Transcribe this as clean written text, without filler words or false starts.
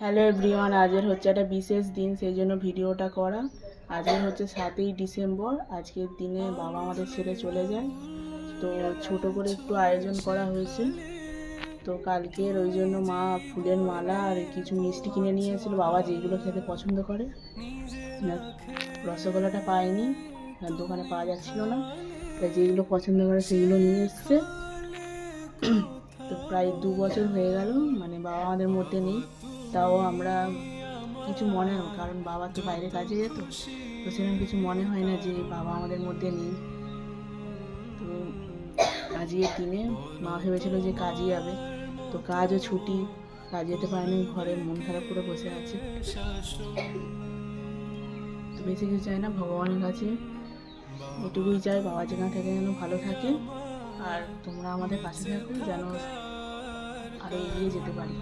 Hello everyone, আজের হচ্ছে একটা বিশেষ দিন, সেই জন্য ভিডিওটা করা। আজকের হচ্ছে 7ই ডিসেম্বর। আজকের দিনে বাবা আমাদের ছেড়ে চলে যায়, তো ছোট করে একটু আয়োজন করা হয়েছে। তো কালকের ওই জন্য মা ফুলের মালা আর কিছু মিষ্টি কিনে নিয়ে এসেছিল, বাবা যেগুলো খেতে পছন্দ করে। রসগোল্লাটা পাইনি, দোকানে পাওয়া যাচ্ছিল না, তাই যেগুলো পছন্দ করে সেগুলো নিয়ে এসছে। তো প্রায় 2 বছর হয়ে গেল, মানে বাবা আমাদের মধ্যে নেই। তাও আমরা কিছু মনে হয়, কারণ বাবা তো বাইরে কাজে যেত, তো সেরকম কিছু মনে হয় না যে বাবা আমাদের মধ্যে নেই। তো আজকের দিনে মা ভেবেছিল যে কাজে যাবে, তো কাজও ছুটি, কাজ যেতে পারেনি, ঘরে মন খারাপ করে বসে আছে। তো বেশি কিছু চাই না, ভগবানের কাছে এটুকুই চাই, বাবা যেখানে থাকে যেন ভালো থাকে, আর তোমরা আমাদের পাশে থাকো যেন আরও এগিয়ে যেতে পারি।